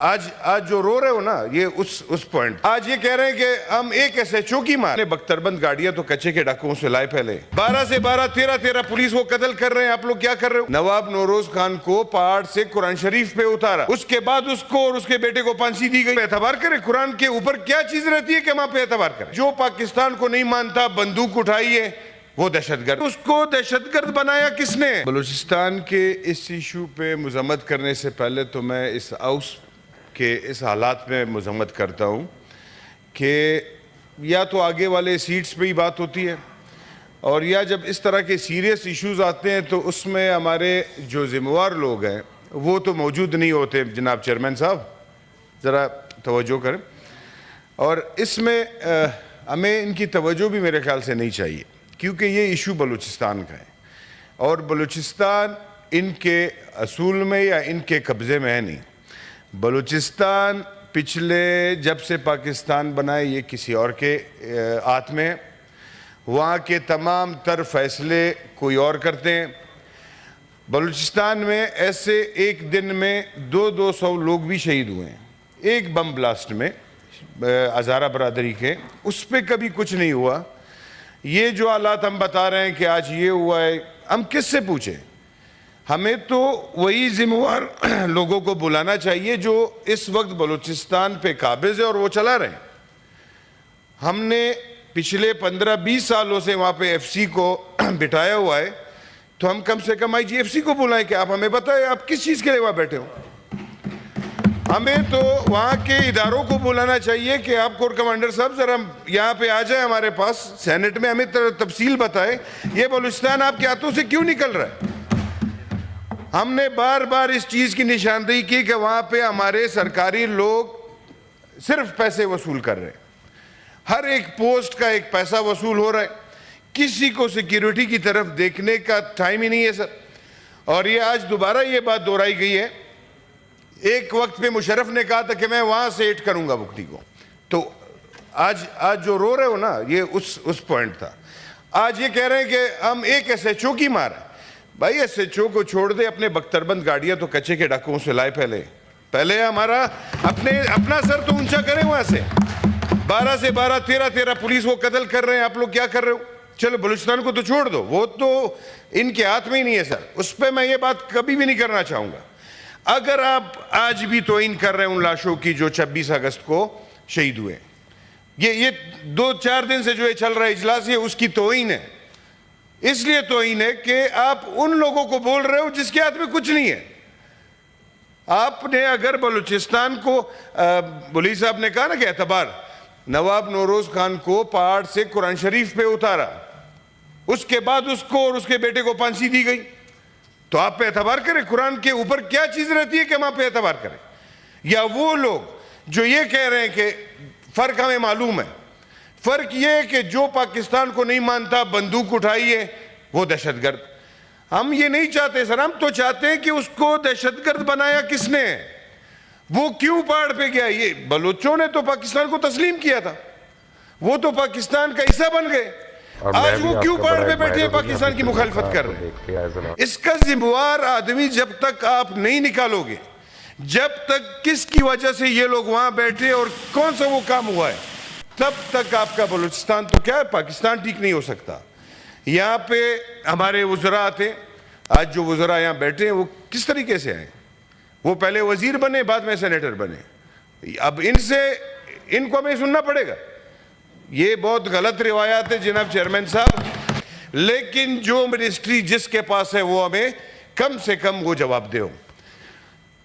آج جو رو رہے ہو نا یہ اس پوائنٹ آج یہ کہہ رہے ہیں کہ ہم ایک ایسے چوکی مارے بختربند گاڑیاں تو کچے کے ڈاکوؤں سے لائے پہلے 12 سے 13 پولیس وہ قتل کر رہے ہیں. آپ لوگ کیا کر رہے ہو؟ نواب نوروز خان کو پہاڑ سے قرآن شریف پہ اتارا, اس کے بعد اس کو اور اس کے بیٹے کو پھانسی دی گئی. اعتبار کریں قرآن کے اوپر کیا چیز رہتی ہے کہ وہاں پہ اعتبار کریں. جو پاکستان کو نہیں مانتا بندوق اٹھائیے وہ دہشت گرد. اس کو دہشت گرد بنایا کس نے؟ بلوچستان کے اس ایشو پہ مذمت کرنے سے پہلے تو میں اس ہاؤس کہ اس حالات میں مذمت کرتا ہوں کہ یا تو آگے والے سیٹس پہ ہی بات ہوتی ہے اور یا جب اس طرح کے سیریس ایشوز آتے ہیں تو اس میں ہمارے جو ذمہ دار لوگ ہیں وہ تو موجود نہیں ہوتے. جناب چیئرمین صاحب ذرا توجہ کریں, اور اس میں ہمیں ان کی توجہ بھی میرے خیال سے نہیں چاہیے کیونکہ یہ ایشو بلوچستان کا ہے اور بلوچستان ان کے اصول میں یا ان کے قبضے میں ہے نہیں. بلوچستان پچھلے جب سے پاکستان بنائے یہ کسی اور کے ہاتھ میں ہے. وہاں کے تمام تر فیصلے کوئی اور کرتے ہیں. بلوچستان میں ایسے ایک دن میں 200 لوگ بھی شہید ہوئے ہیں ایک بم بلاسٹ میں ہزارہ برادری کے, اس پہ کبھی کچھ نہیں ہوا. یہ جو حالات ہم بتا رہے ہیں کہ آج یہ ہوا ہے, ہم کس سے پوچھیں؟ ہمیں تو وہی ذمہ دار لوگوں کو بلانا چاہیے جو اس وقت بلوچستان پہ قابض ہے اور وہ چلا رہے ہیں. ہم نے پچھلے 15-20 سالوں سے وہاں پہ ایف سی کو بٹھایا ہوا ہے, تو ہم کم سے کم آئی جی ایف سی کو بلائیں کہ آپ ہمیں بتائیں آپ کس چیز کے لیے وہاں بیٹھے ہو. ہمیں تو وہاں کے اداروں کو بلانا چاہیے کہ آپ کور کمانڈر صاحب ذرا یہاں پہ آ جائیں ہمارے پاس سینٹ میں, ہمیں تفصیل بتائیں یہ بلوچستان آپ کے ہاتھوں سے کیوں نکل رہا ہے. ہم نے بار بار اس چیز کی نشاندہی کی کہ وہاں پہ ہمارے سرکاری لوگ صرف پیسے وصول کر رہے ہیں, ہر ایک پوسٹ کا ایک پیسہ وصول ہو رہا ہے, کسی کو سیکیورٹی کی طرف دیکھنے کا ٹائم ہی نہیں ہے سر. اور یہ آج دوبارہ یہ بات دہرائی گئی ہے. ایک وقت پہ مشرف نے کہا تھا کہ میں وہاں سے ایڈ کروں گا بکتی کو, تو آج جو رو رہے ہو نا یہ اس پوائنٹ تھا. آج یہ کہہ رہے ہیں کہ ہم ایک ایسے چوکی مارا. بھائی ایس ایچ او کو چھوڑ دے, اپنے بختربند گاڑیاں تو کچے کے ڈاکوؤں سے لائے پہلے ہمارا اپنا سر تو اونچا کریں. وہاں سے 12 سے 13 پولیس وہ قتل کر رہے ہیں, آپ لوگ کیا کر رہے ہو؟ چلو بلوچستان کو تو چھوڑ دو, وہ تو ان کے ہاتھ میں ہی نہیں ہے سر, اس پہ میں یہ بات کبھی بھی نہیں کرنا چاہوں گا. اگر آپ آج بھی توہین کر رہے ہیں ان لاشوں کی جو 26 اگست کو شہید ہوئے, یہ 2-4 دن سے جو یہ چل رہا ہے اجلاس, یہ اس کی توہین ہے. اس لیے توہین ہے کہ آپ ان لوگوں کو بول رہے ہو جس کے ہاتھ میں کچھ نہیں ہے. آپ نے اگر بلوچستان کو بلی صاحب نے کہا نا کہ اعتبار, نواب نوروز خان کو پہاڑ سے قرآن شریف پہ اتارا, اس کے بعد اس کو اور اس کے بیٹے کو پھانسی دی گئی, تو آپ پہ اعتبار کریں. قرآن کے اوپر کیا چیز رہتی ہے کہ وہاں پہ اعتبار کریں؟ یا وہ لوگ جو یہ کہہ رہے ہیں کہ فرق ہمیں معلوم ہے, فرق یہ ہے کہ جو پاکستان کو نہیں مانتا بندوق اٹھائیے وہ دہشت گرد. ہم یہ نہیں چاہتے سر, ہم تو چاہتے ہیں کہ اس کو دہشت گرد بنایا کس نے, وہ کیوں پہاڑ پہ گیا. یہ بلوچوں نے تو پاکستان کو تسلیم کیا تھا, وہ تو پاکستان کا حصہ بن گئے, آج وہ کیوں پہاڑ پہ بیٹھے ہیں پاکستان کی مخالفت کر رہے ہیں. اس کا ذمہ دار آدمی جب تک آپ نہیں نکالو گے, جب تک کس کی وجہ سے یہ لوگ وہاں بیٹھے اور کون سا وہ کام ہوا ہے, تب تک آپ کا بلوچستان تو کیا ہے پاکستان ٹھیک نہیں ہو سکتا. یہاں پہ ہمارے وزراء آتے, آج جو وزراء یہاں بیٹھے ہیں وہ کس طریقے سے آئے, وہ پہلے وزیر بنے بعد میں سینیٹر بنے. اب ان کو ہمیں سننا پڑے گا. یہ بہت غلط روایات ہے جناب چیئرمین صاحب, لیکن جو منسٹری جس کے پاس ہے وہ ہمیں کم سے کم وہ جواب دے.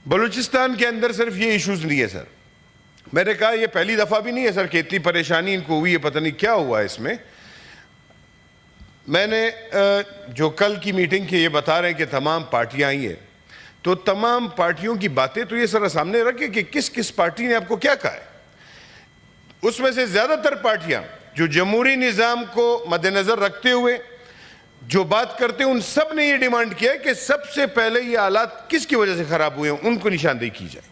بلوچستان کے اندر صرف یہ ایشوز نہیں ہے سر, میں نے کہا یہ پہلی دفعہ بھی نہیں ہے سر کہ اتنی پریشانی ان کو ہوئی ہے, پتہ نہیں کیا ہوا ہے اس میں. میں نے جو کل کی میٹنگ کے یہ بتا رہے ہیں کہ تمام پارٹیاں آئی ہیں, تو تمام پارٹیوں کی باتیں تو یہ سر سامنے رکھے کہ کس پارٹی نے آپ کو کیا کہا ہے. اس میں سے زیادہ تر پارٹیاں جو جمہوری نظام کو مد نظر رکھتے ہوئے جو بات کرتے ہیں, ان سب نے یہ ڈیمانڈ کیا ہے کہ سب سے پہلے یہ حالات کس کی وجہ سے خراب ہوئے ہیں ان کو نشاندہی کی جائے.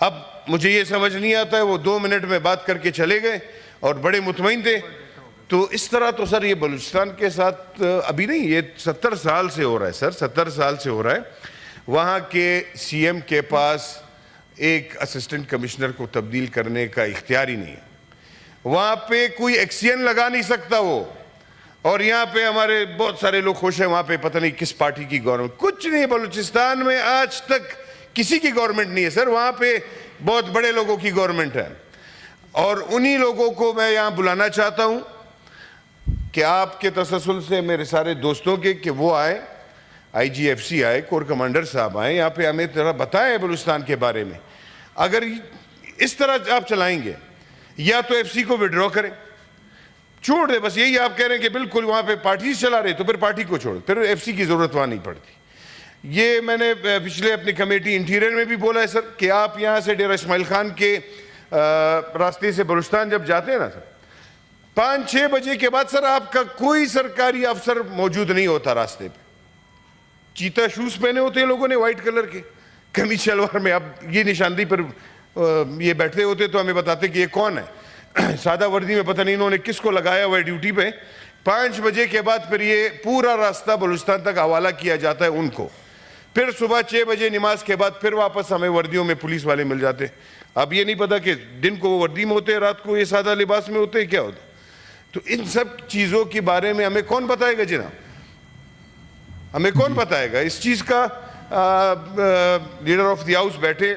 اب مجھے یہ سمجھ نہیں آتا ہے, وہ 2 منٹ میں بات کر کے چلے گئے اور بڑے مطمئن تھے. تو اس طرح تو سر یہ بلوچستان کے ساتھ ابھی نہیں, یہ 70 سال سے ہو رہا ہے سر, 70 سال سے ہو رہا ہے. وہاں کے سی ایم کے پاس ایک اسسٹنٹ کمشنر کو تبدیل کرنے کا اختیار ہی نہیں ہے. وہاں پہ کوئی ایکسین لگا نہیں سکتا وہ. اور یہاں پہ ہمارے بہت سارے لوگ خوش ہیں, وہاں پہ پتہ نہیں کس پارٹی کی گورنمنٹ. کچھ نہیں, بلوچستان میں آج تک کسی کی گورنمنٹ نہیں ہے سر. وہاں پہ بہت بڑے لوگوں کی گورنمنٹ ہے, اور انہی لوگوں کو میں یہاں بلانا چاہتا ہوں کہ آپ کے تسلسل سے میرے سارے دوستوں کے کہ وہ آئے, آئی جی ایف سی آئے, کور کمانڈر صاحب آئے, یہاں پہ ہمیں ذرا بتائیں بلوچستان کے بارے میں. اگر اس طرح آپ چلائیں گے, یا تو ایف سی کو وڈرا کریں, چھوڑ دیں. بس یہی آپ کہہ رہے ہیں کہ بالکل وہاں پہ پارٹیز چلا رہے, تو پھر پارٹی کو چھوڑ, پھر ایف سی کی ضرورت وہاں نہیں پڑتی. یہ میں نے پچھلے اپنی کمیٹی انٹیریئر میں بھی بولا ہے سر, کہ آپ یہاں سے ڈیرہ اسماعیل خان کے راستے سے بلوچستان جب جاتے ہیں نا سر, 5-6 بجے کے بعد سر آپ کا کوئی سرکاری افسر موجود نہیں ہوتا راستے پہ. چیتا شوز پہنے ہوتے ہیں لوگوں نے وائٹ کلر کے, قمیض شلوار میں. اب یہ نشاندہی پر یہ بیٹھے ہوتے تو ہمیں بتاتے کہ یہ کون ہے. سادہ وردی میں پتہ نہیں انہوں نے کس کو لگایا ہوا ہے ڈیوٹی پہ. 5 بجے کے بعد پھر یہ پورا راستہ بلوچستان تک حوالہ کیا جاتا ہے ان کو. پھر صبح 6 بجے نماز کے بعد پھر واپس ہمیں وردیوں میں پولیس والے مل جاتے. اب یہ نہیں پتا کہ دن کو وہ وردی میں ہوتے ہیں, رات کو یہ سادہ لباس میں ہوتے ہیں, کیا ہوتا. تو ان سب چیزوں کے بارے میں ہمیں کون بتائے گا جناب, ہمیں کون بتائے گا اس چیز کا. لیڈر آف دی ہاؤس بیٹھے,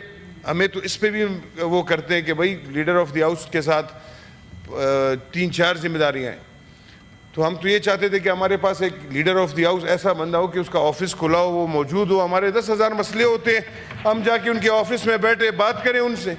ہمیں تو اس پہ بھی وہ کرتے ہیں کہ بھائی لیڈر آف دی ہاؤس کے ساتھ 3-4 ذمہ داریاں ہیں. تو ہم تو یہ چاہتے تھے کہ ہمارے پاس ایک لیڈر آف دی ہاؤس ایسا بندہ ہو کہ اس کا آفس کھلا ہو, وہ موجود ہو. ہمارے 10,000 مسئلے ہوتے ہیں, ہم جا کے ان کے آفس میں بیٹھے بات کریں ان سے.